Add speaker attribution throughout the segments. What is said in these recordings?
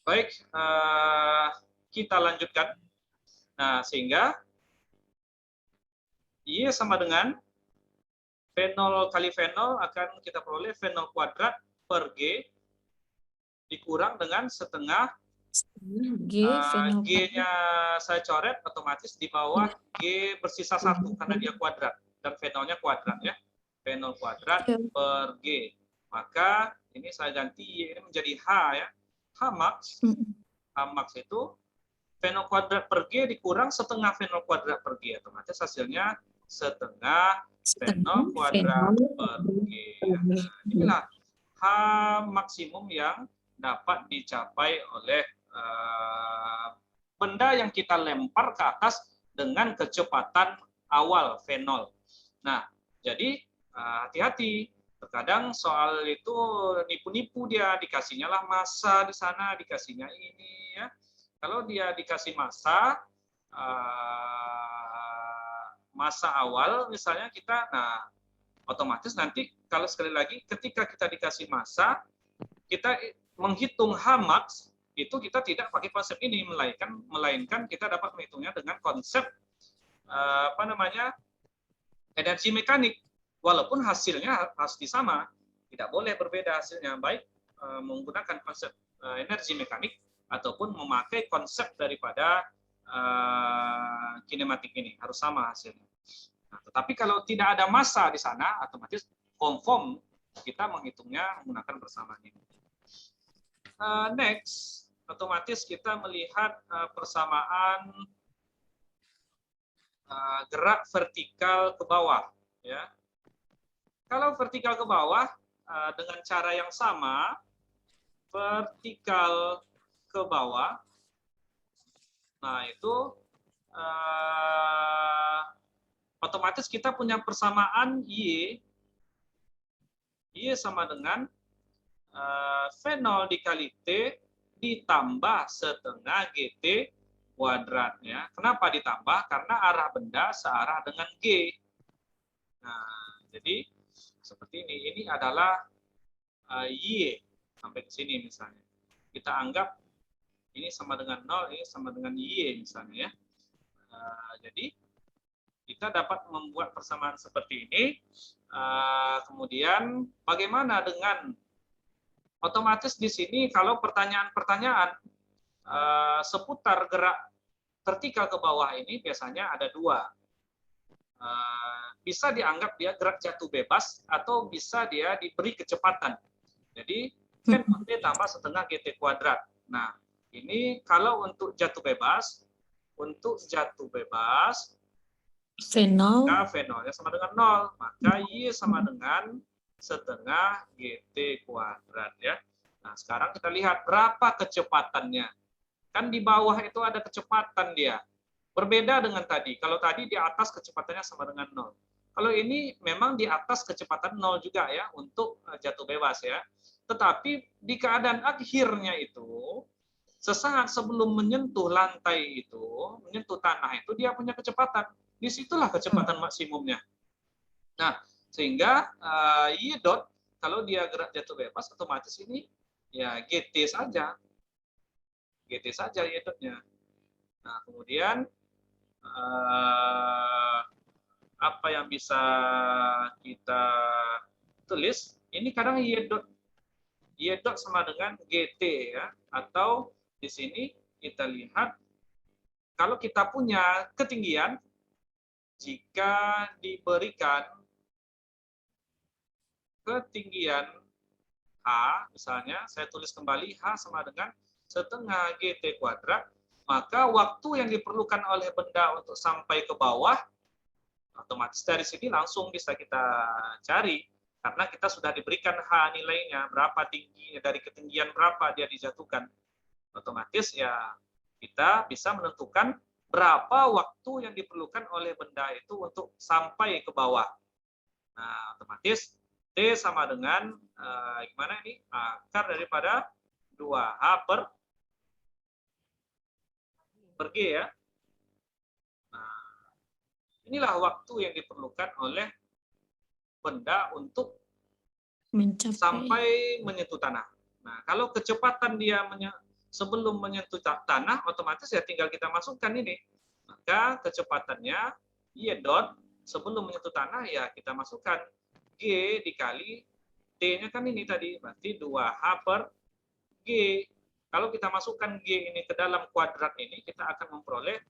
Speaker 1: Baik, kita lanjutkan. Nah, sehingga Y sama dengan V0 kali V0 akan kita peroleh V0 kuadrat per G dikurang dengan setengah
Speaker 2: V0
Speaker 1: G-nya saya coret, otomatis di bawah G bersisa 1 karena dia kuadrat dan V0-nya kuadrat ya. V0 kuadrat per G. Maka ini saya ganti Y ini menjadi H ya. H max. H max itu V0 kuadrat per G dikurang setengah V0 kuadrat per G. Otomatis hasilnya setengah V0 kuadrat per G. Nah, inilah H maksimum yang dapat dicapai oleh benda yang kita lempar ke atas dengan kecepatan awal V0. Nah, jadi hati-hati. Terkadang soal itu nipu-nipu dia, dikasihnya lah massa di sana, dikasihnya ini ya. Kalau dia dikasih massa awal misalnya kita, nah otomatis nanti kalau sekali lagi ketika kita dikasih massa, kita menghitung H max itu kita tidak pakai konsep ini, melainkan kita dapat menghitungnya dengan konsep energi mekanik, walaupun hasilnya harus sama, tidak boleh berbeda hasilnya, baik menggunakan konsep energi mekanik ataupun memakai konsep daripada kinematik ini, harus sama hasilnya. Nah, tetapi kalau tidak ada massa di sana, otomatis confirm kita menghitungnya menggunakan persamaan ini. Next, otomatis kita melihat persamaan gerak vertikal ke bawah. Ya. Kalau vertikal ke bawah dengan cara yang sama, vertikal ke bawah, nah itu otomatis kita punya persamaan Y sama dengan V0 dikali T ditambah setengah GT kuadrat. Ya. Kenapa ditambah? Karena arah benda searah dengan G. Nah, jadi seperti ini. Ini adalah Y sampai ke sini misalnya. Kita anggap ini sama dengan 0, ini sama dengan Y misalnya ya. Jadi kita dapat membuat persamaan seperti ini. Kemudian bagaimana dengan otomatis di sini kalau pertanyaan-pertanyaan seputar gerak vertikal ke bawah ini biasanya ada dua. Bisa dianggap dia gerak jatuh bebas atau bisa dia diberi kecepatan. Jadi V0T tambah setengah GT kuadrat. Nah, ini kalau untuk jatuh bebas, maka V0-nya sama dengan 0. Maka Y sama dengan setengah GT kuadrat ya. Nah, sekarang kita lihat berapa kecepatannya. Kan di bawah itu ada kecepatan dia. Berbeda dengan tadi. Kalau tadi di atas kecepatannya sama dengan 0. Kalau ini memang di atas kecepatan 0 juga ya untuk jatuh bebas ya. Tetapi di keadaan akhirnya itu sesaat sebelum menyentuh lantai itu, menyentuh tanah itu dia punya kecepatan. Disitulah kecepatan maksimumnya. Nah, sehingga Y dot kalau dia gerak jatuh bebas otomatis ini ya GT saja Y dotnya. Nah, kemudian apa yang bisa kita tulis? Ini kadang Y dot sama dengan GT ya, atau di sini kita lihat kalau kita punya ketinggian jika diberikan ketinggian H, misalnya saya tulis kembali H sama dengan setengah GT kuadrat, maka waktu yang diperlukan oleh benda untuk sampai ke bawah, otomatis dari sini langsung bisa kita cari, karena kita sudah diberikan H nilainya, berapa tingginya, dari ketinggian berapa dia dijatuhkan. Otomatis ya kita bisa menentukan berapa waktu yang diperlukan oleh benda itu untuk sampai ke bawah. Nah, otomatis T sama dengan gimana ini? Akar daripada 2H per G ya. Nah, inilah waktu yang diperlukan oleh benda untuk sampai menyentuh tanah. Nah, kalau kecepatan dia sebelum menyentuh tanah, otomatis ya tinggal kita masukkan ini. Maka kecepatannya y dot sebelum menyentuh tanah ya kita masukkan G dikali T-nya kan ini tadi, berarti 2H per G. Kalau kita masukkan G ini ke dalam kuadrat ini, kita akan memperoleh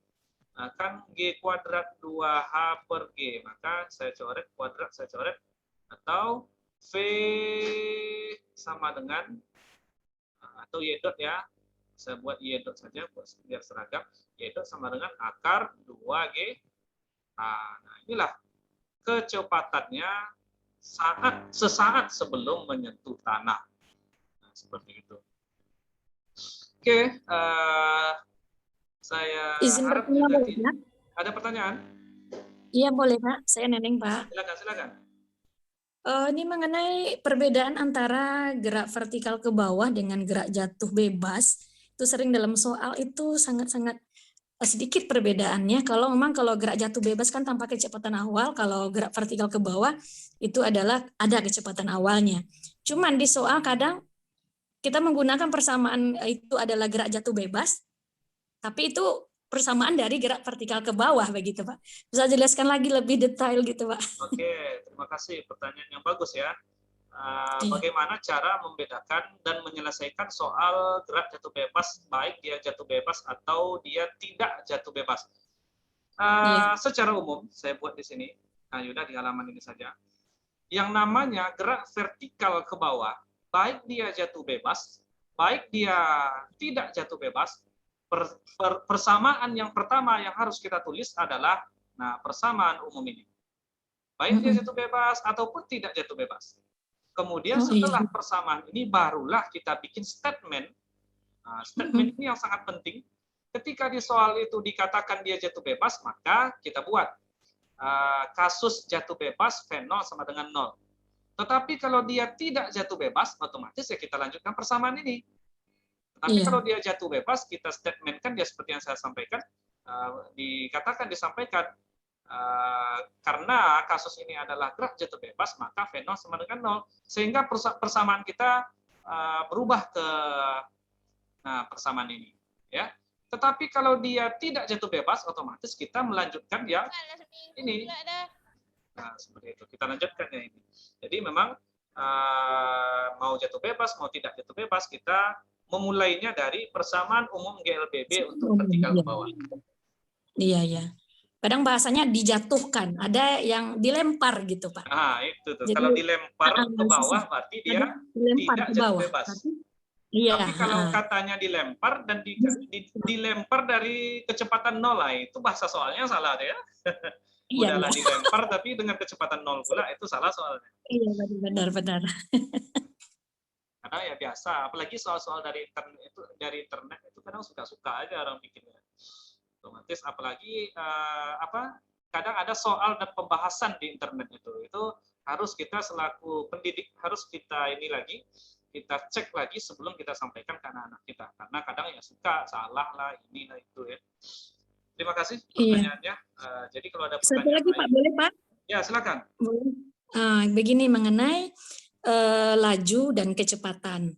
Speaker 1: kan G kuadrat 2H per G. Maka saya coret kuadrat, saya coret. Atau V sama dengan, atau Y dot ya, saya buat Y dot saja biar seragam. Y dot sama dengan akar 2G. Nah, inilah kecepatannya sesaat sebelum menyentuh tanah. Nah, seperti itu. Oke, saya
Speaker 2: Izin
Speaker 1: harap
Speaker 2: bertanya
Speaker 1: juga
Speaker 2: boleh, Pak?
Speaker 1: ada pertanyaan.
Speaker 2: Iya boleh Pak, saya Neneng Pak.
Speaker 1: Silakan.
Speaker 2: Ini mengenai perbedaan antara gerak vertikal ke bawah dengan gerak jatuh bebas. Itu sering dalam soal itu sangat-sangat sedikit perbedaannya. Kalau gerak jatuh bebas kan tanpa kecepatan awal, kalau gerak vertikal ke bawah itu adalah ada kecepatan awalnya. Cuman di soal kadang kita menggunakan persamaan itu adalah gerak jatuh bebas, tapi itu persamaan dari gerak vertikal ke bawah begitu Pak. Bisa jelaskan lagi lebih detail gitu Pak?
Speaker 1: Oke, terima kasih, pertanyaan yang bagus ya.
Speaker 2: Iya.
Speaker 1: Bagaimana cara membedakan dan menyelesaikan soal gerak jatuh bebas, baik dia jatuh bebas atau dia tidak jatuh bebas.
Speaker 2: Iya.
Speaker 1: Secara umum, saya buat di sini, nah yaudah di halaman ini saja. Yang namanya gerak vertikal ke bawah, baik dia jatuh bebas, baik dia tidak jatuh bebas, persamaan yang pertama yang harus kita tulis adalah persamaan umum ini. Baik dia jatuh bebas ataupun tidak jatuh bebas. Kemudian setelah persamaan ini barulah kita bikin statement. Statement ini yang sangat penting. Ketika di soal itu dikatakan dia jatuh bebas, maka kita buat kasus jatuh bebas V0 sama dengan 0. Tetapi kalau dia tidak jatuh bebas, otomatis ya kita lanjutkan persamaan ini. Tetapi kalau dia jatuh bebas, kita statementkan dia seperti yang saya sampaikan, disampaikan karena kasus ini adalah gerak jatuh bebas, maka V0 sama dengan 0. Sehingga persamaan kita berubah ke persamaan ini. Ya. Tetapi kalau dia tidak jatuh bebas, otomatis kita melanjutkan yang ini. Nah, seperti itu. Kita lanjutkan yang ini. Jadi memang mau jatuh bebas, mau tidak jatuh bebas, kita memulainya dari persamaan umum GLBB untuk vertikal ke bawah.
Speaker 2: Iya. Kadang bahasanya dijatuhkan, ada yang dilempar gitu Pak.
Speaker 1: Nah, itu tuh. Jadi, kalau dilempar ke bawah berarti dia tidak jatuh bebas.
Speaker 2: Iya.
Speaker 1: Tapi kalau katanya dilempar dan dilempar dari kecepatan 0 lah, itu bahasa soalnya salah ya. Udahlah dilempar tapi dengan kecepatan 0 pula, itu salah soalnya.
Speaker 2: Iya, benar.
Speaker 1: Karena ya biasa, apalagi soal-soal dari internet itu kadang suka-suka aja orang bikinnya. Otomatis apalagi kadang ada soal dan pembahasan di internet itu harus kita selaku pendidik harus kita cek lagi sebelum kita sampaikan ke anak-anak kita, karena kadang ya suka salah lah inilah itu ya. Terima kasih pertanyaannya. Jadi kalau ada pertanyaan
Speaker 2: satu lagi Pak, boleh Pak?
Speaker 1: Ya silakan.
Speaker 2: Begini mengenai laju dan kecepatan.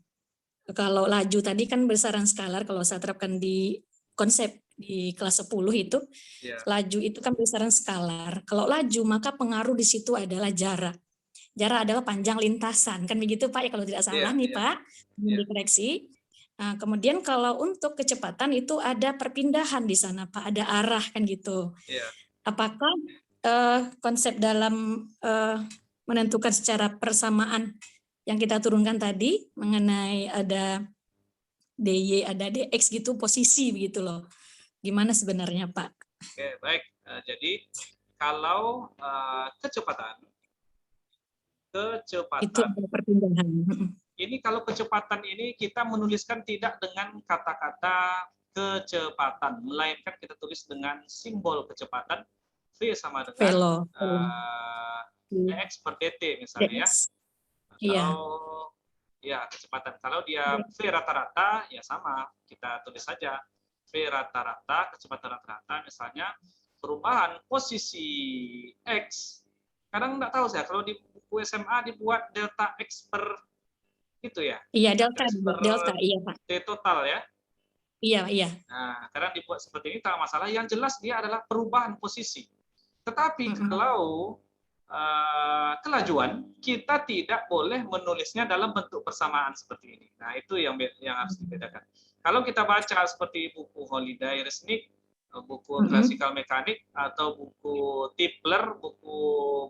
Speaker 2: Kalau laju tadi kan besaran skalar, kalau saya terapkan di konsep di kelas 10 itu, laju itu kan besaran skalar. Kalau laju maka pengaruh di situ adalah jarak. Jarak adalah panjang lintasan, kan begitu Pak ya kalau tidak salah nih Pak, dikoreksi. Nah, kemudian kalau untuk kecepatan itu ada perpindahan di sana Pak, ada arah kan gitu. Apakah konsep dalam menentukan secara persamaan yang kita turunkan tadi mengenai ada DY, ada DX gitu posisi begitu loh. Gimana sebenarnya Pak?
Speaker 1: Oke, baik. Jadi kalau kecepatan
Speaker 2: itu perpindahan.
Speaker 1: Ini kalau kecepatan ini kita menuliskan tidak dengan kata-kata kecepatan, melainkan kita tulis dengan simbol kecepatan V sama dengan dx per dt misalnya ya. Atau ya kecepatan. Kalau dia V rata-rata ya sama, kita tulis saja V rata-rata, kecepatan rata-rata misalnya perubahan posisi X. Kadang nggak tahu saya kalau di buku SMA dibuat delta X per itu ya.
Speaker 2: Iya, delta iya Pak.
Speaker 1: T total ya.
Speaker 2: Iya, iya.
Speaker 1: Nah, karena dibuat seperti ini tak masalah. Yang jelas dia adalah perubahan posisi. Tetapi kalau kelajuan, kita tidak boleh menulisnya dalam bentuk persamaan seperti ini. Nah, itu yang harus dibedakan. Kalau kita baca seperti buku Holiday Resnick, buku Classical Mechanics, atau buku Tipler,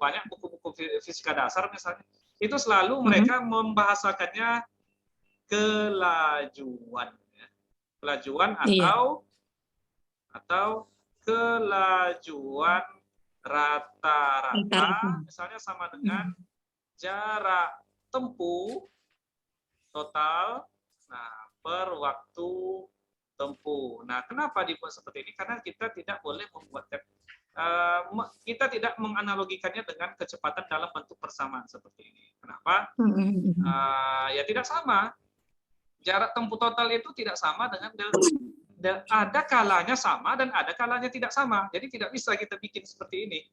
Speaker 1: banyak buku-buku fisika dasar misalnya, itu selalu mereka membahasakannya kelajuan. Kelajuan
Speaker 2: Iya.
Speaker 1: atau kelajuan rata-rata misalnya sama dengan jarak tempuh total per waktu tempuh. Nah, kenapa dibuat seperti ini? Karena kita tidak boleh membuat kita tidak menganalogikannya dengan kecepatan dalam bentuk persamaan seperti ini. Kenapa? Ya tidak sama. Jarak tempuh total itu tidak sama dengan ada kalanya sama dan ada kalanya tidak sama. Jadi tidak bisa kita bikin seperti ini.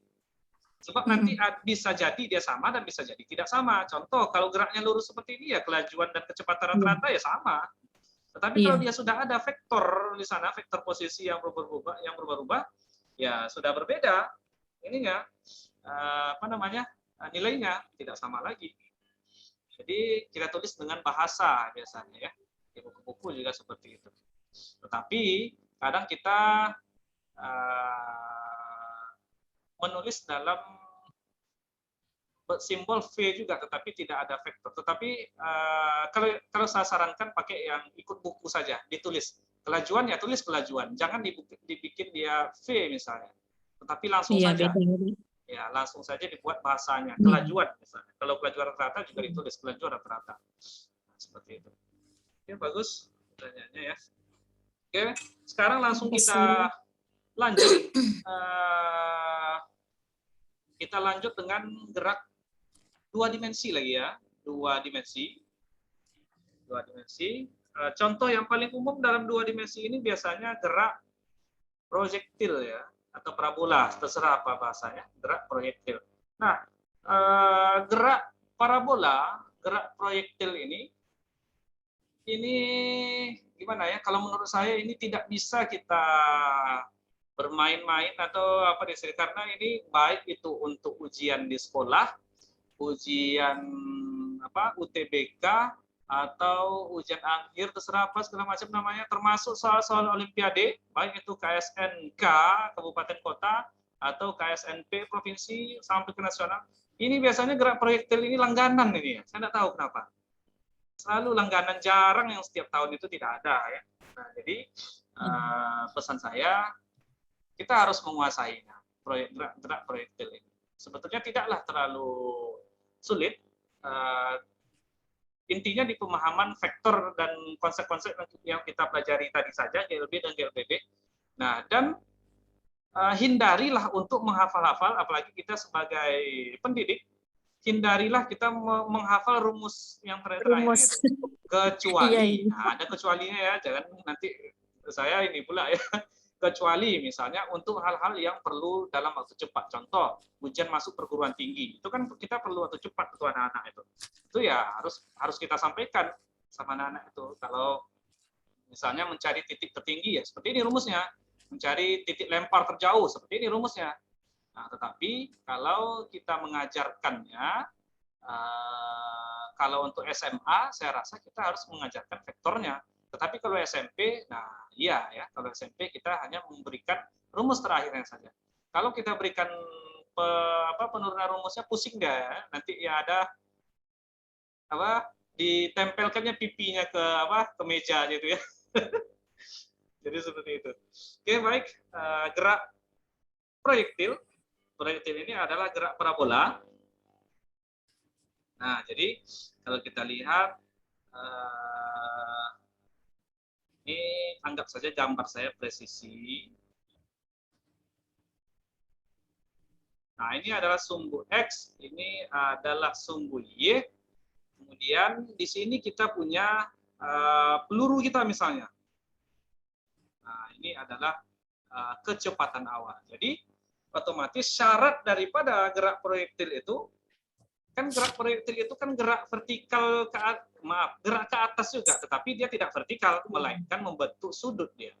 Speaker 1: Sebab nanti bisa jadi dia sama dan bisa jadi tidak sama. Contoh, kalau geraknya lurus seperti ini ya kelajuan dan kecepatan rata-rata ya sama. Tetapi kalau dia sudah ada vektor di sana, vektor posisi yang berubah-ubah, ya sudah berbeda. Ininya nilainya tidak sama lagi. Jadi kita tulis dengan bahasa biasanya ya. Di buku-buku juga seperti itu. Tetapi kadang kita menulis dalam simbol V juga, tetapi tidak ada vektor. Tetapi kalau saya sarankan pakai yang ikut buku saja, ditulis kelajuan ya tulis kelajuan, jangan dibikin dia V misalnya, tetapi langsung saja. Ya langsung saja dibuat bahasanya kelajuan misalnya. Kalau kelajuan rata-rata juga ditulis kelajuan rata-rata. Nah, seperti itu. Oke, bagus pertanyaannya ya. Oke, sekarang langsung kita lanjut. Kita lanjut dengan gerak 2 dimensi lagi ya. 2 dimensi. Contoh yang paling umum dalam 2 dimensi ini biasanya gerak proyektil ya, atau parabola, terserah apa bahasanya, gerak proyektil. Nah, gerak parabola, gerak proyektil ini gimana ya? Kalau menurut saya ini tidak bisa kita bermain-main atau apa karena ini baik itu untuk ujian di sekolah, ujian UTBK atau ujian akhir terserah apa segala macam namanya, termasuk soal-soal olimpiade, baik itu KSNK kabupaten kota atau KSNP provinsi sampai ke nasional. Ini biasanya gerak proyektil ini langganan ini ya. Saya tidak tahu kenapa. Selalu langganan, jarang yang setiap tahun itu tidak ada ya. Nah, jadi pesan saya kita harus menguasai gerak proyektil ini. Sebetulnya tidaklah terlalu sulit. Intinya di pemahaman vektor dan konsep-konsep yang kita pelajari tadi saja, GLB dan GLBB. Nah, dan hindarilah untuk menghafal-hafal, apalagi kita sebagai pendidik, hindarilah kita menghafal rumus yang terakhir itu. Kecuali, nah, ada kecualinya ya, jangan nanti saya ini pula ya. Kecuali misalnya untuk hal-hal yang perlu dalam waktu cepat. Contoh, ujian masuk perguruan tinggi. Itu kan kita perlu waktu cepat untuk anak-anak itu. Itu ya harus kita sampaikan sama anak-anak itu. Kalau misalnya mencari titik tertinggi ya seperti ini rumusnya. Mencari titik lempar terjauh seperti ini rumusnya. Nah, tetapi kalau kita mengajarkannya, kalau untuk SMA saya rasa kita harus mengajarkan vektornya. Tetapi kalau SMP, nah iya ya, kalau SMP kita hanya memberikan rumus terakhirnya saja. Kalau kita berikan penurunan rumusnya pusing dia, nanti ya ada ditempelkannya pipinya ke meja gitu ya. Jadi seperti itu. Oke, baik. Gerak proyektil. Proyektil ini adalah gerak parabola. Nah, jadi kalau kita lihat ini anggap saja gambar saya presisi. Nah, ini adalah sumbu X, ini adalah sumbu Y. Kemudian di sini kita punya peluru kita misalnya. Nah, ini adalah kecepatan awal. Jadi, otomatis syarat daripada gerak proyektil itu, kan gerak proyektil itu kan gerak vertikal gerak ke atas juga, tetapi dia tidak vertikal, melainkan membentuk sudut dia.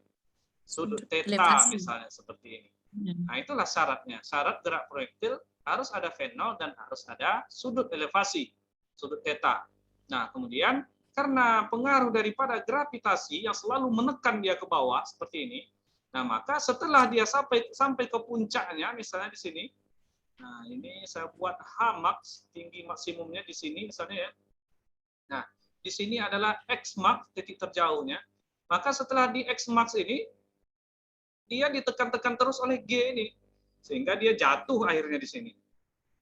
Speaker 1: Sudut theta
Speaker 2: elevasi.
Speaker 1: misalnya seperti ini. Nah, itulah syaratnya. Syarat gerak proyektil harus ada V0 dan harus ada sudut elevasi, sudut theta. Nah, kemudian karena pengaruh daripada gravitasi yang selalu menekan dia ke bawah seperti ini, nah maka setelah dia sampai ke puncaknya, misalnya di sini, nah ini saya buat H max, tinggi maksimumnya di sini misalnya ya. Nah, di sini adalah X max, titik terjauhnya. Maka setelah di X max ini, dia ditekan-tekan terus oleh G ini, sehingga dia jatuh akhirnya di sini.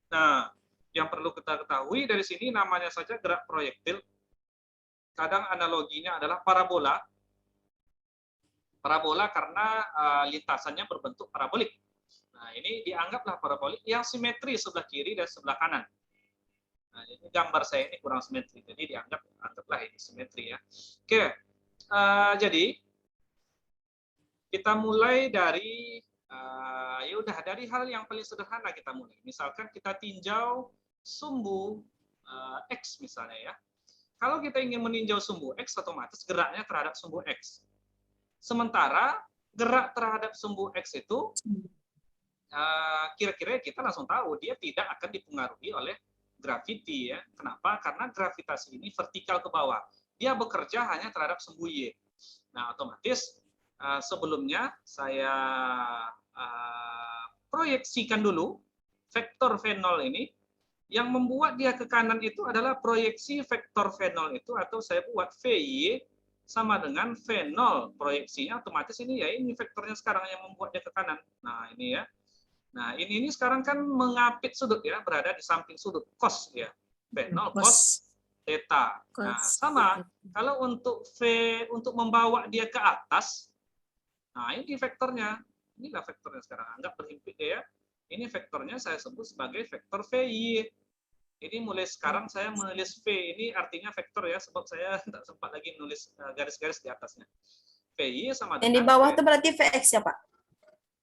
Speaker 1: Nah, yang perlu kita ketahui dari sini namanya saja gerak proyektil. Kadang analoginya adalah parabola. Parabola karena lintasannya berbentuk parabolik. Nah, ini dianggaplah parabolik yang simetri sebelah kiri dan sebelah kanan. Nah, ini gambar saya ini kurang simetri, jadi anggaplah ini simetri ya. Oke, jadi kita mulai dari ya udah dari hal yang paling sederhana kita mulai. Misalkan kita tinjau sumbu X misalnya ya. Kalau kita ingin meninjau sumbu X, otomatis geraknya terhadap sumbu X. Sementara gerak terhadap sumbu X itu kira-kira kita langsung tahu dia tidak akan dipengaruhi oleh graviti ya. Kenapa? Karena gravitasi ini vertikal ke bawah. Dia bekerja hanya terhadap sumbu Y. Nah, otomatis sebelumnya saya proyeksikan dulu vektor V0 ini. Yang membuat dia ke kanan itu adalah proyeksi vektor V0 itu, atau saya buat VY sama dengan V0 proyeksinya, otomatis ini ya ini vektornya sekarang yang membuat dia ke kanan. Nah, ini ya. Nah, ini sekarang kan mengapit sudut ya, berada di samping sudut cos ya. V0 cos theta. Nah, sama kalau untuk untuk membawa dia ke atas, nah ini vektornya. Inilah vektornya sekarang. Anggap berhimpit ya. Ini vektornya saya sebut sebagai vektor VY. Ini mulai sekarang saya menulis V, ini artinya vektor ya, sebab saya tidak sempat lagi nulis garis-garis di atasnya. VY sama dengan...
Speaker 3: Yang di bawah itu berarti VX ya, Pak?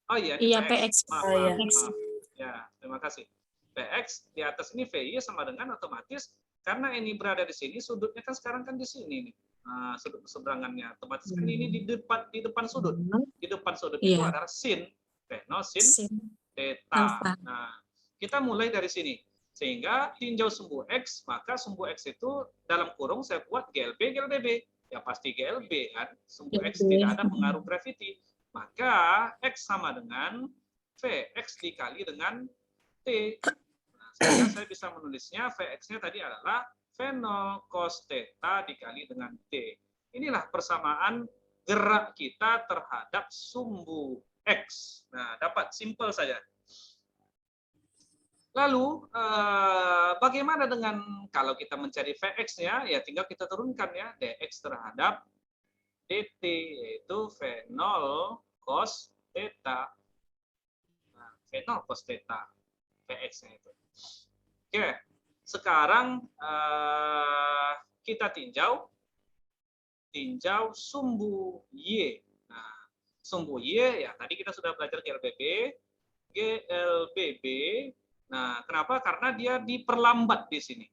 Speaker 1: Oh iya, ini
Speaker 2: Iya,
Speaker 1: PX.
Speaker 2: PX.
Speaker 1: Maaf. Ya, terima kasih. PX, di atas ini VY sama dengan otomatis, karena ini berada di sini, sudutnya kan sekarang kan di sini nih. Nah, sudut keseberangannya. Otomatis kan ini di depan sudut. Di depan sudut itu adalah sin. V0 sin theta. Nah, kita mulai dari sini. Sehingga tinjau sumbu X, maka sumbu X itu dalam kurung saya buat GLB, GLBB. Ya pasti GLB kan. Sumbu X tidak ada pengaruh graviti. Maka X sama dengan Vx dikali dengan T. Nah, sehingga saya bisa menulisnya Vx-nya tadi adalah V0 cos theta dikali dengan T. Inilah persamaan gerak kita terhadap sumbu X. Nah, dapat simpel saja. Lalu bagaimana dengan kalau kita mencari Vx-nya, ya tinggal kita turunkan ya, dx terhadap dt, yaitu V0 cos theta. Nah, V0 cos theta, Vx-nya itu. Oke, sekarang kita tinjau sumbu Y. Nah, sumbu Y, ya tadi kita sudah belajar GLBB. Nah, kenapa? Karena dia diperlambat di sini.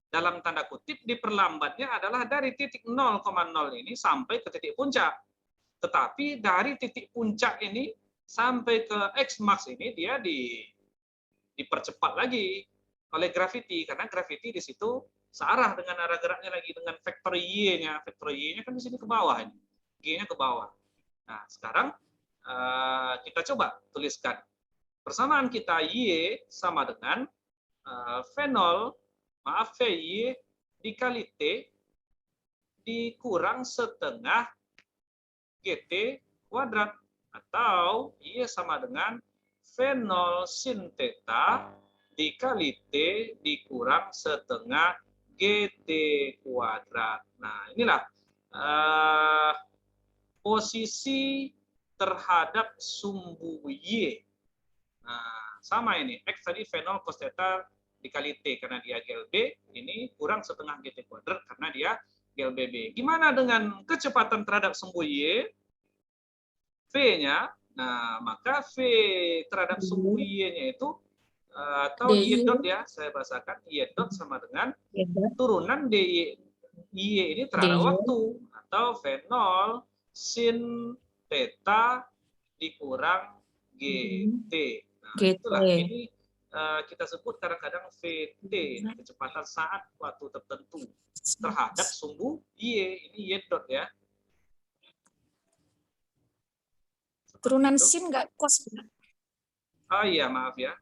Speaker 1: Dalam tanda kutip, diperlambatnya adalah dari titik 0,0 ini sampai ke titik puncak. Tetapi dari titik puncak ini sampai ke X max ini dia dipercepat lagi oleh graviti. Karena graviti di situ searah dengan arah geraknya lagi dengan vektor Y-nya. Vektor Y-nya kan di sini ke bawah ini. G-nya ke bawah. Nah, sekarang kita coba tuliskan. Persamaan kita Y sama dengan V0, maaf VY dikali T dikurang setengah GT kuadrat. Atau Y sama dengan V0 sin theta dikali T dikurang setengah GT kuadrat. Nah, inilah posisi terhadap sumbu Y. Nah, sama ini. X tadi V0 cos theta dikali T karena dia GLB, ini kurang setengah GT kuadrat karena dia GLBB. Gimana dengan kecepatan terhadap sumbu Y? V-nya, nah maka V terhadap sumbu Y-nya itu, atau Y dot ya, saya bahasakan Y dot sama dengan turunan DY Y ini terhadap
Speaker 2: DY.
Speaker 1: waktu, atau V0 sin theta dikurang GT. Nah,
Speaker 2: GT.
Speaker 1: itulah ini kita sebut kadang-kadang VT, kecepatan saat waktu tertentu terhadap sumbu Y. Ini Y dot ya.
Speaker 2: Turunan
Speaker 1: itu.
Speaker 2: sin nggak kos, Pak?
Speaker 1: Oh iya, maaf ya.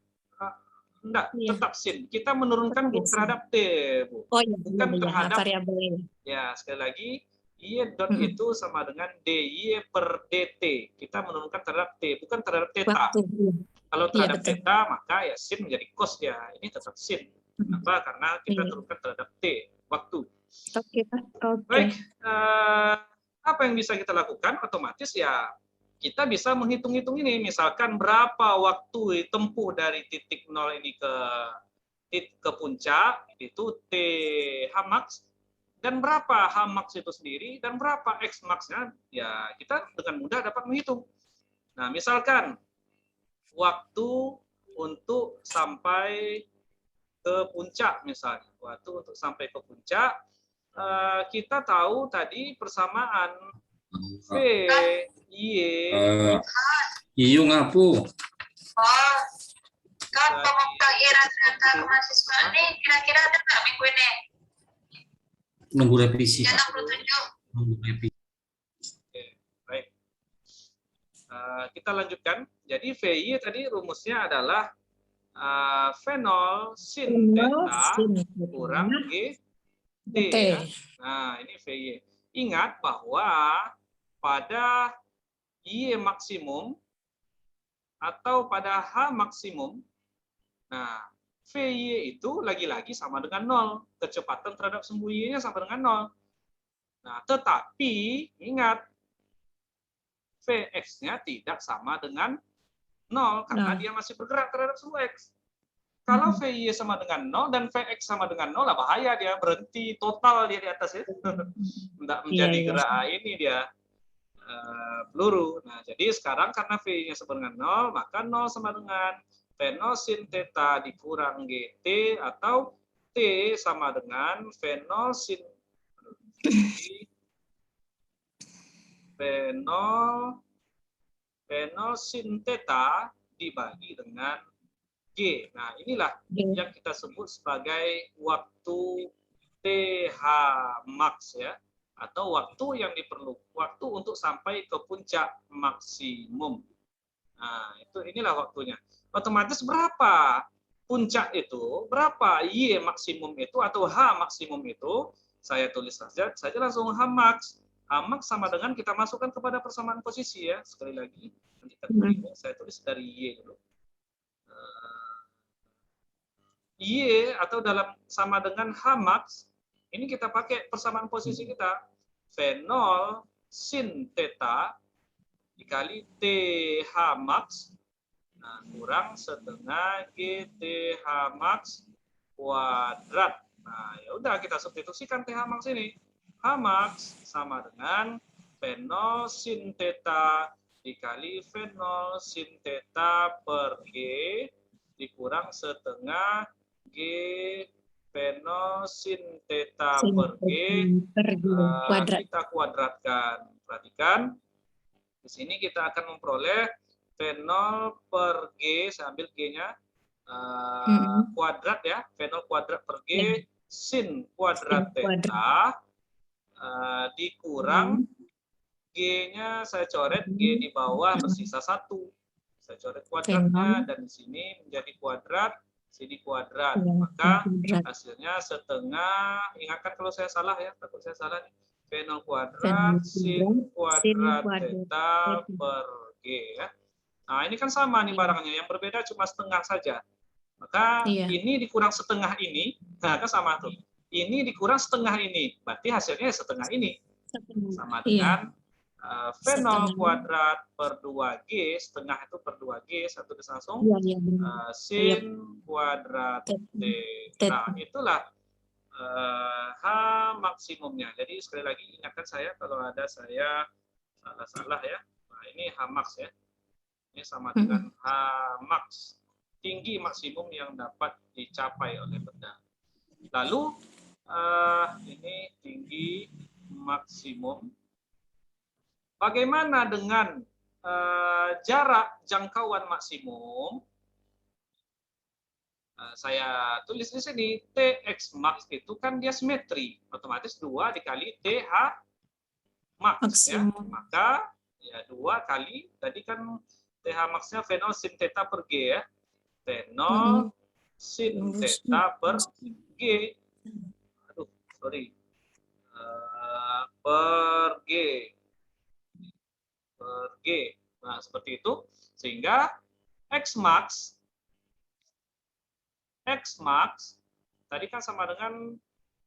Speaker 1: Enggak,
Speaker 2: Iya.
Speaker 1: tetap sin. Kita menurunkan
Speaker 2: Tetap ya, sin.
Speaker 1: terhadap T, Bu.
Speaker 2: Oh iya,
Speaker 1: Bukan
Speaker 2: iya,
Speaker 1: terhadap,
Speaker 2: variabelnya.
Speaker 1: ya sekali lagi, Y dot itu sama dengan DY per DT. Kita menurunkan terhadap T, bukan terhadap theta.
Speaker 2: Waktu. Iya.
Speaker 1: Kalau
Speaker 2: Iya,
Speaker 1: terhadap
Speaker 2: betul.
Speaker 1: theta, maka ya sin menjadi cos ya. Ini tetap sin. Kenapa? Karena kita
Speaker 2: Iya.
Speaker 1: turunkan terhadap T, waktu.
Speaker 2: Oke, Pak. Oke.
Speaker 1: Baik, apa yang bisa kita lakukan? Otomatis ya kita bisa menghitung-hitung ini. Misalkan berapa waktu tempuh dari titik 0 ini ke puncak, itu TH max, dan berapa H max itu sendiri, dan berapa X max-nya, ya kita dengan mudah dapat menghitung. Nah, misalkan waktu untuk sampai ke puncak misalnya, waktu untuk sampai ke puncak, kita tahu tadi persamaan V, Y,
Speaker 4: Iyo ngapu.
Speaker 3: Oh, kan pemutahiran antar mahasiswa ini kira-kira ada nggak minggu ini?
Speaker 4: Nunggu revisi.
Speaker 3: Jam
Speaker 4: Pak.
Speaker 3: 67.
Speaker 4: Nunggu revisi.
Speaker 1: Oke, baik. Kita lanjutkan. Jadi VY tadi rumusnya adalah V0 sin theta kurang GT. Ya. Nah, ini VY. Ingat bahwa pada Y maksimum atau pada H maksimum, nah VY itu lagi-lagi sama dengan 0. Kecepatan terhadap sumbu Y-nya sama dengan 0. Nah, tetapi ingat, Vx-nya tidak sama dengan 0 karena dia masih bergerak terhadap sumbu X. Kalau VY sama dengan 0 dan Vx sama dengan 0, lah bahaya, dia berhenti total dia di atas itu. Tidak menjadi gerak ini dia peluru. Nah, jadi sekarang karena V-nya sama dengan 0, maka 0 sama dengan V0 sin theta dikurang GT, atau T sama dengan V0 sin V0 sin theta dibagi dengan G. Nah, inilah yang kita sebut sebagai waktu TH max ya, atau waktu yang diperlukan, waktu untuk sampai ke puncak maksimum. Nah, inilah waktunya. Otomatis berapa puncak itu, berapa Y maksimum itu atau H maksimum itu, saya tulis saja langsung H max. H max sama dengan kita masukkan kepada persamaan posisi ya. Sekali lagi, nanti saya tulis dari Y dulu. Y atau dalam sama dengan H max, ini kita pakai persamaan posisi kita. V0 sin theta dikali TH max, nah, kurang setengah GTH max kuadrat. Nah, ya udah kita substitusikan TH max ini. H max sama dengan V0 sin theta dikali V0 sin theta per G dikurang setengah G V0 sin theta per G, kita kuadratkan. Perhatikan, di sini kita akan memperoleh V0 per G, saya ambil G-nya, kuadrat ya, V0 kuadrat per G, sin kuadrat theta, dikurang G-nya, saya coret G di bawah bersisa 1. Saya coret kuadratnya, dan di sini menjadi kuadrat, sini kuadrat, maka hasilnya setengah, ingatkan kalau saya salah ya, takut saya salah nih, V0 kuadrat sin kuadrat theta per G ya. Nah, ini kan sama nih barangnya, yang berbeda cuma setengah saja. Maka ini dikurang setengah ini, nah kan sama tuh. Ini dikurang setengah ini, berarti hasilnya setengah ini. Sama dengan V0 kuadrat per 2G, setengah itu per 2G, satu langsung, sin kuadrat theta. Itulah H maksimumnya. Jadi sekali lagi ingatkan saya kalau ada saya salah-salah ya. Nah, ini H max ya. Ini sama dengan H max, tinggi maksimum yang dapat dicapai oleh benda. Lalu ini tinggi maksimum. Bagaimana dengan jarak jangkauan maksimum? Saya tulis di sini, TX max itu kan dia simetri, otomatis 2 dikali TH max ya.
Speaker 2: Maksimum.
Speaker 1: Maka ya 2 kali tadi kan TH max-nya V0 sin theta per G ya. V0 sin theta per G. Aduh, sorry. Per G. Per G. Nah, seperti itu. Sehingga X max tadi kan sama dengan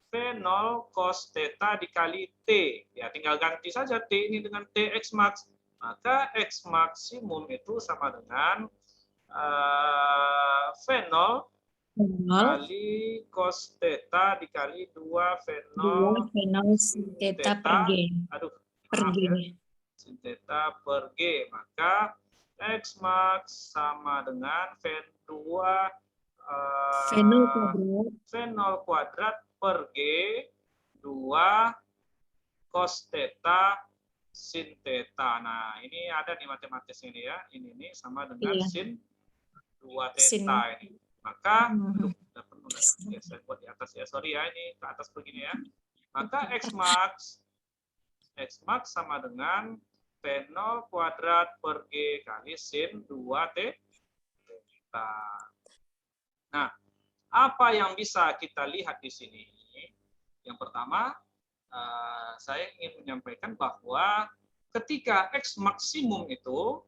Speaker 1: V0 cos theta dikali T. Ya, tinggal ganti saja T ini dengan TX max. Maka X maksimum itu sama dengan V0 kali cos theta dikali 2 V0
Speaker 2: sin theta per G.
Speaker 1: Aduh,
Speaker 2: Per
Speaker 1: maaf
Speaker 2: G.
Speaker 1: ya. Sin theta per G. Maka X max sama dengan V2 V0 kuadrat per G 2 cos theta sin theta. Nah, ini ada di matematis ini ya. Ini sama dengan sin 2 theta ini. Maka, aduh, ya, saya buat di atas ya. Sorry ya, ini ke atas begini ya. Maka X max sama dengan V0 kuadrat per G kali sin 2 theta. Nah, apa yang bisa kita lihat di sini? Yang pertama, saya ingin menyampaikan bahwa ketika X maksimum itu,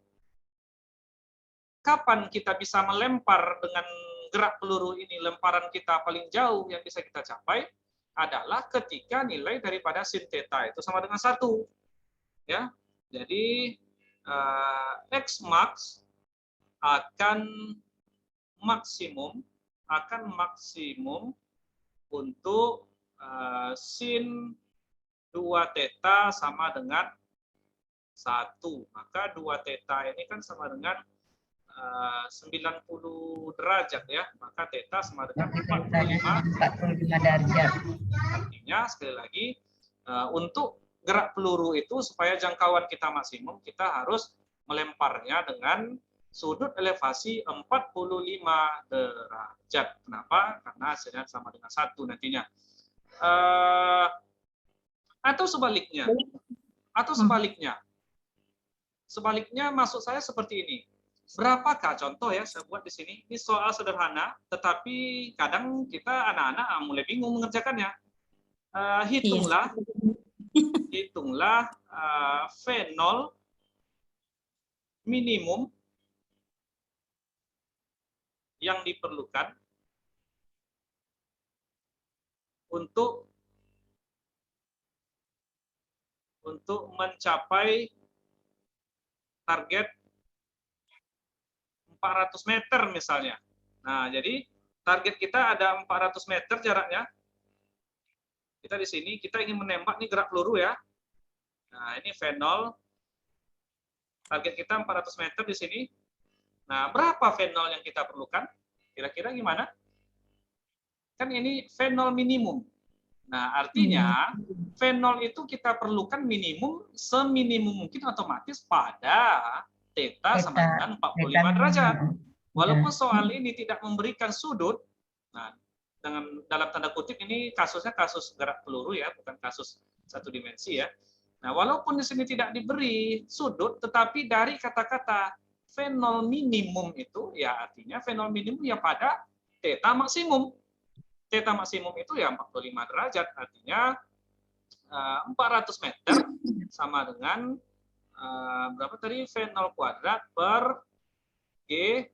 Speaker 1: kapan kita bisa melempar dengan gerak peluru ini, lemparan kita paling jauh yang bisa kita capai adalah ketika nilai daripada sin theta itu sama dengan 1. Ya. Jadi, X max akan maksimum untuk sin 2 theta sama dengan 1. Maka 2 theta ini kan sama dengan 90 derajat ya. Maka theta sama dengan 45
Speaker 3: derajat.
Speaker 1: Artinya sekali lagi untuk gerak peluru itu supaya jangkauan kita maksimum, kita harus melemparnya dengan sudut elevasi 45 derajat. Kenapa? Karena hasilnya sama dengan 1 nantinya. Atau sebaliknya. Sebaliknya maksud saya seperti ini. Berapakah contoh ya saya buat di sini? Ini soal sederhana, tetapi kadang kita anak-anak mulai bingung mengerjakannya. Hitunglah V0 minimum yang diperlukan untuk mencapai target 400 meter misalnya. Nah, jadi target kita ada 400 meter jaraknya. Kita di sini, kita ingin menembak nih gerak peluru ya. Nah, ini V0. Target kita 400 meter di sini. Nah, berapa V0 yang kita perlukan? Kira-kira gimana? Kan ini V0 minimum. Nah, artinya V0 itu kita perlukan minimum, seminimum mungkin otomatis pada theta sama dengan 45 derajat. Walaupun soal ini tidak memberikan sudut, nah, dalam tanda kutip ini kasusnya kasus gerak peluru ya, bukan kasus satu dimensi ya. Nah, walaupun di sini tidak diberi sudut, tetapi dari kata-kata V0 minimum itu, ya artinya V0 minimum ya pada theta maksimum. Theta maksimum itu ya 45 derajat, artinya 400 meter sama dengan berapa tadi? V0 kuadrat per G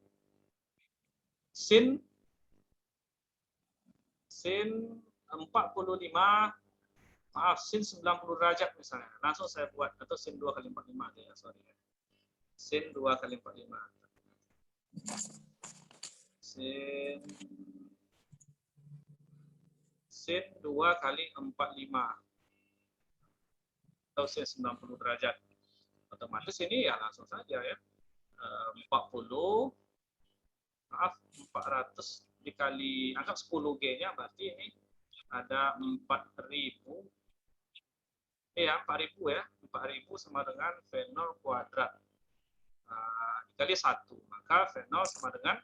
Speaker 1: sin 45, maaf, sin 90 derajat misalnya. Langsung saya buat, atau sin 2 kali 45 ya, sorry. Sin 2 kali 45. Sin 2 kali 45. Atau sin 90 derajat. Otomatis ini ya langsung saja ya. 400 dikali, anggap 10G-nya berarti ini ada 4.000. Ya, 4.000 ya. 4.000 sama dengan V0 kuadrat. Dikali 1. Maka V0 sama dengan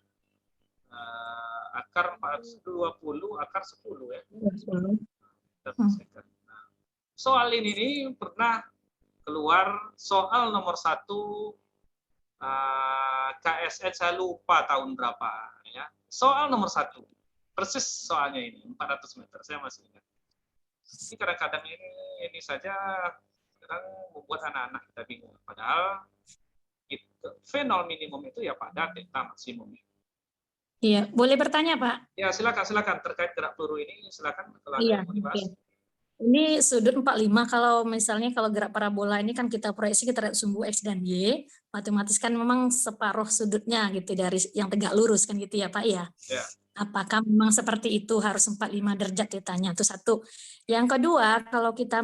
Speaker 1: akar 420 akar 10 ya. Nah, soal ini nih pernah keluar soal nomor 1 KSN, saya lupa tahun berapa ya. Soal nomor 1. Persis soalnya ini 400 meter, saya masih ingat. Ini kadang-kadang ini saja kadang membuat anak-anak kita bingung. Padahal V0 minimum itu ya pada delta maksimum.
Speaker 2: Iya, boleh bertanya, Pak?
Speaker 1: Ya, silakan terkait gerak peluru ini, silakan kalau ada
Speaker 2: Iya,
Speaker 1: yang mau dibahas.
Speaker 2: oke. Ini sudut 45, kalau misalnya kalau gerak parabola ini kan kita proyeksi kita lihat sumbu X dan Y, otomatis kan memang separuh sudutnya gitu dari yang tegak lurus kan gitu ya Pak ya.
Speaker 1: Ya.
Speaker 2: Apakah memang seperti itu harus 45 derajat ditanya? Itu satu. Yang kedua, kalau kita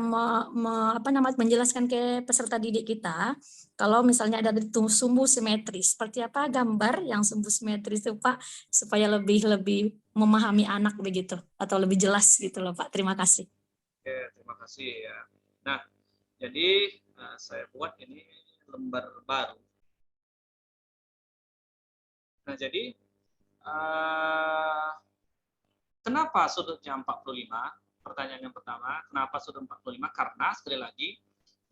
Speaker 2: menjelaskan ke peserta didik kita, kalau misalnya ada sumbu simetris, seperti apa gambar yang sumbu simetris itu Pak, supaya lebih memahami anak begitu atau lebih jelas gitu loh Pak. Terima kasih.
Speaker 1: Oke, terima kasih ya. Nah, jadi saya buat ini lembar baru. Nah, jadi kenapa sudutnya 45? Pertanyaan yang pertama, kenapa sudut 45? Karena sekali lagi,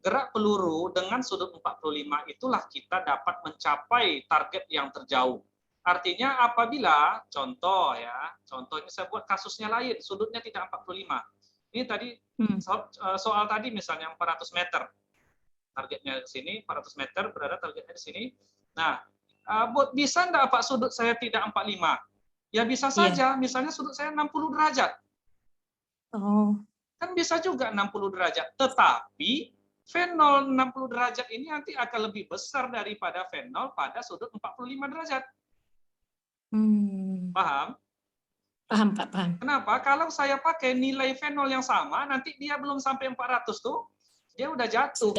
Speaker 1: gerak peluru dengan sudut 45 itulah kita dapat mencapai target yang terjauh. Artinya apabila, contohnya saya buat kasusnya lain, sudutnya tidak 45. Ini tadi soal tadi misalnya 400 meter. Targetnya di sini, 400 meter berada targetnya di sini. Nah, bisa enggak Pak sudut saya tidak 45? Ya bisa saja, misalnya sudut saya 60 derajat.
Speaker 2: Oh.
Speaker 1: Kan bisa juga 60 derajat, tetapi V0 60 derajat ini nanti akan lebih besar daripada V0 pada sudut 45 derajat. Paham?
Speaker 2: Paham, Pak, paham.
Speaker 1: Kenapa? Kalau saya pakai nilai V0 yang sama, nanti dia belum sampai 400 tuh, dia udah jatuh.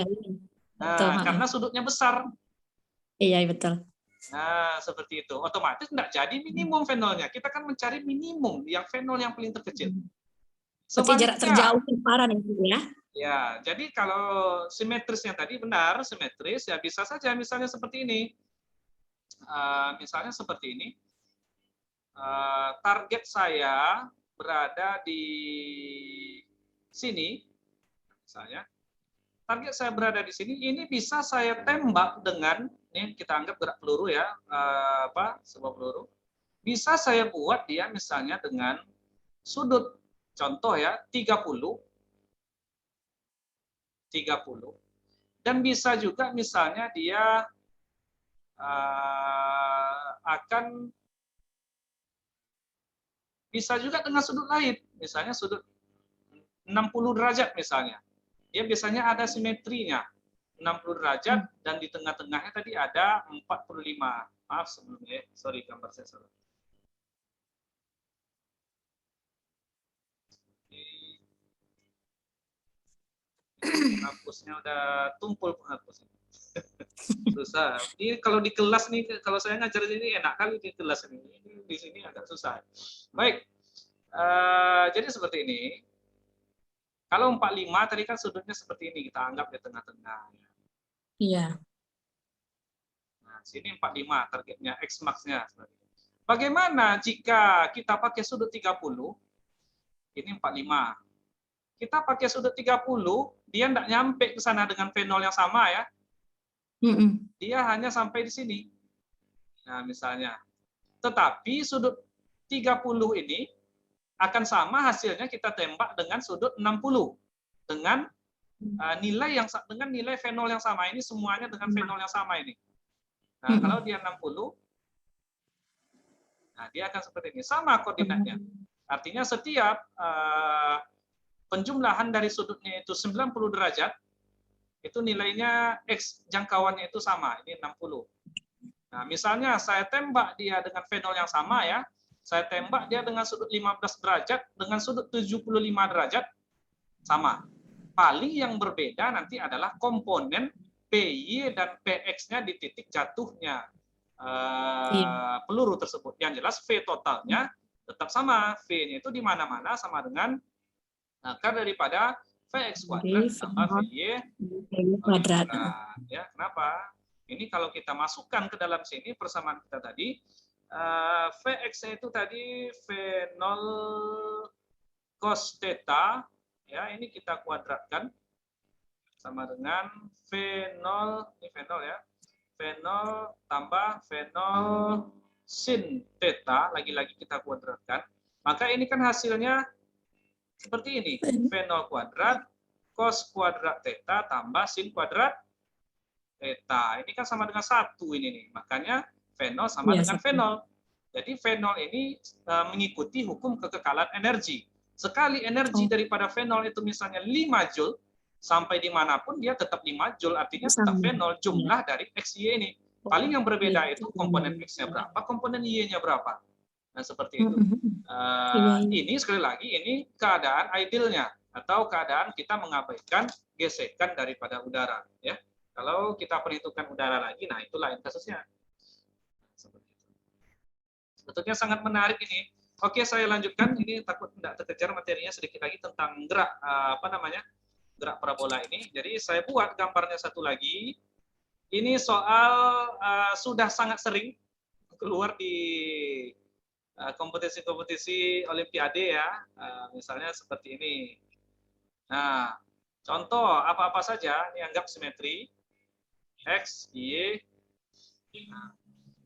Speaker 1: Nah, karena sudutnya besar.
Speaker 2: Iya, betul.
Speaker 1: Nah, seperti itu. Otomatis enggak jadi minimum V0-nya. Kita kan mencari minimum yang V0 yang paling terkecil.
Speaker 2: Seperti jarak terjauh separan itu ya.
Speaker 1: Ya, jadi kalau simetrisnya tadi benar, simetris, ya bisa saja misalnya seperti ini. Misalnya seperti ini. Target saya berada di sini, misalnya. Target saya berada di sini, ini bisa saya tembak dengan, ini kita anggap gerak peluru ya, sebuah peluru. Bisa saya buat dia misalnya dengan sudut, contoh ya, 30. Dan bisa juga misalnya dia akan bisa juga dengan sudut lain, misalnya sudut 60 derajat misalnya. Dia biasanya ada simetrinya, 60 derajat, dan di tengah-tengahnya tadi ada 45. Maaf sebelumnya, sorry gambar saya salah. Penghapusnya udah tumpul penghapusnya. Susah. Ini kalau di kelas nih, kalau saya ngajar ini enak kali di kelas ini. Di sini agak susah. Baik. Jadi seperti ini. Kalau 45 tadi kan sudutnya seperti ini, kita anggap di tengah-tengah.
Speaker 2: Iya.
Speaker 1: Nah, sini 45 targetnya, X max-nya. Bagaimana jika kita pakai sudut 30? Ini 45. Kita pakai sudut 30, dia tidak nyampe ke sana dengan V0 yang sama ya. Dia hanya sampai di sini. Nah, misalnya. Tetapi sudut 30 ini akan sama hasilnya kita tembak dengan sudut 60 dengan nilai V0 yang sama. Ini semuanya dengan V0 yang sama ini. Nah, kalau dia 60, nah dia akan seperti ini, sama koordinatnya. Artinya setiap penjumlahan dari sudutnya itu 90 derajat, itu nilainya X jangkauannya itu sama, ini 60. Nah, misalnya saya tembak dia dengan V0 yang sama ya, saya tembak dia dengan sudut 15 derajat, dengan sudut 75 derajat, sama. Paling yang berbeda nanti adalah komponen PY dan PX-nya di titik jatuhnya peluru tersebut. Yang jelas V totalnya tetap sama. V-nya itu di mana-mana sama dengan Akar daripada Vx
Speaker 2: Jadi
Speaker 1: kuadrat tambah
Speaker 2: V0
Speaker 1: Vy
Speaker 2: kuadrat.
Speaker 1: Ya, kenapa? Ini kalau kita masukkan ke dalam sini persamaan kita tadi, Vx itu tadi V0 cos theta, ya ini kita kuadratkan sama dengan V0, ini V0 ya, V0 tambah V0 sin theta, lagi-lagi kita kuadratkan. Maka ini kan hasilnya seperti ini, V0 kuadrat cos kuadrat theta tambah sin kuadrat theta. Ini kan sama dengan 1 ini nih. Makanya V0 sama
Speaker 2: Iya,
Speaker 1: dengan
Speaker 2: satu.
Speaker 1: V0. Jadi V0 ini mengikuti hukum kekekalan energi. Sekali energi daripada V0 itu misalnya 5 Joule, sampai dimanapun dia tetap 5 Joule, artinya tetap
Speaker 2: Sama.
Speaker 1: V0 jumlah dari X, Y ini. Paling yang berbeda
Speaker 2: Gitu.
Speaker 1: itu komponen X-nya berapa, komponen Y-nya berapa. Nah, seperti itu.
Speaker 2: Iya.
Speaker 1: Ini sekali lagi, ini keadaan idealnya, atau keadaan kita mengabaikan gesekan daripada udara. Ya. Kalau kita perhitungkan udara lagi, nah itu lain kasusnya. Seperti itu. Sebetulnya sangat menarik ini. Oke, saya lanjutkan. Ini takut tidak terkejar materinya sedikit lagi tentang gerak gerak parabola ini. Jadi saya buat gambarnya satu lagi. Ini soal sudah sangat sering keluar di kompetisi-kompetisi Olimpiade ya, misalnya seperti ini. Nah, contoh apa-apa saja ini anggap simetri X, Y. Nah,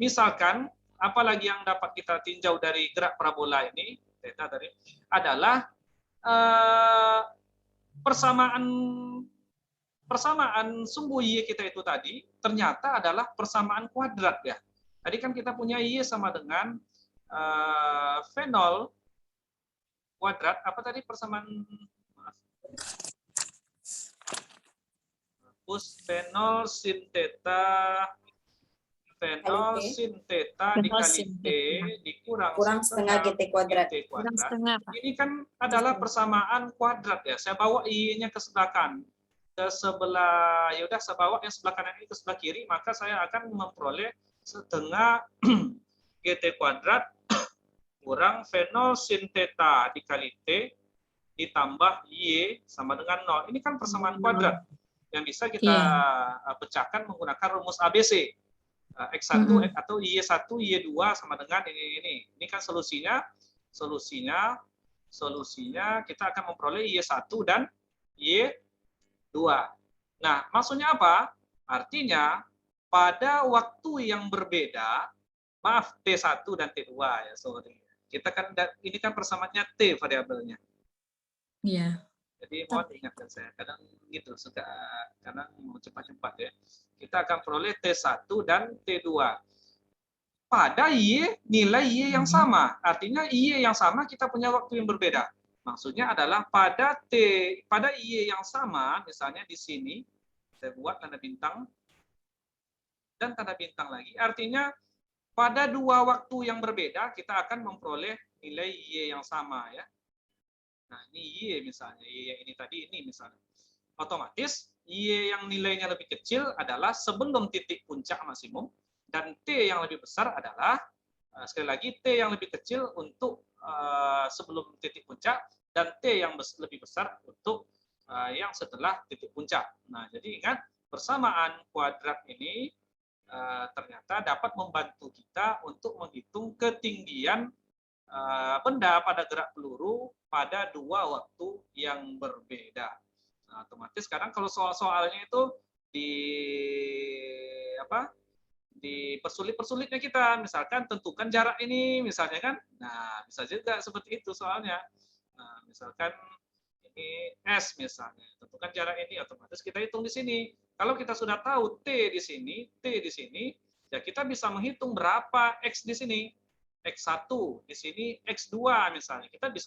Speaker 1: misalkan apalagi yang dapat kita tinjau dari gerak parabola ini, theta tadi, adalah persamaan sumbu Y kita itu tadi ternyata adalah persamaan kuadrat ya. Tadi kan kita punya Y sama dengan V0 kuadrat, apa tadi persamaan? V0 sin theta, V0 sin theta dikali T dikurang
Speaker 5: setengah GT kuadrat.
Speaker 2: Kurang setengah, Pak.
Speaker 1: Ini kan adalah persamaan kuadrat ya. Saya bawa Y-nya ke sebelah kanan, ke sebelah, ya udah saya bawa yang sebelah kanan ini ke sebelah kiri, maka saya akan memperoleh setengah GT kuadrat kurang V0 sin theta dikali T ditambah Y sama dengan 0. Ini kan persamaan kuadrat yang bisa kita pecahkan menggunakan rumus ABC. X1 atau Y1, Y2 sama dengan ini. Ini kan solusinya kita akan memperoleh Y1 dan Y2. Nah, maksudnya apa? Artinya pada waktu yang berbeda, maaf T1 dan T2 ya, sorry. Kita kan ini kan persamaannya T variabelnya.
Speaker 2: Iya.
Speaker 1: Jadi mohon diingatkan saya, kadang gitu suka kadang mau cepat-cepat ya. Kita akan peroleh T1 dan T2. Pada nilai Y yang sama. Artinya Y yang sama kita punya waktu yang berbeda. Maksudnya adalah pada Y yang sama, misalnya di sini saya buat tanda bintang dan tanda bintang lagi. Artinya pada dua waktu yang berbeda kita akan memperoleh nilai Y yang sama ya. Nah, ini Y misalnya, Y yang ini tadi ini misalnya. Otomatis Y yang nilainya lebih kecil adalah sebelum titik puncak maksimum, dan T yang lebih besar adalah, sekali lagi, T yang lebih kecil untuk sebelum titik puncak, dan T yang lebih besar untuk yang setelah titik puncak. Nah, jadi ingat, persamaan kuadrat ini ternyata dapat membantu kita untuk menghitung ketinggian benda pada gerak peluru pada dua waktu yang berbeda. Nah, otomatis sekarang kalau soal-soalnya itu dipersulit-persulitnya kita, misalkan tentukan jarak ini misalnya kan. Nah, bisa juga seperti itu soalnya. Nah, misalkan ini S misalnya, tentukan jarak ini, otomatis kita hitung di sini. Kalau kita sudah tahu T di sini, ya kita bisa menghitung berapa X di sini. X1 di sini, X2 misalnya. Kita bisa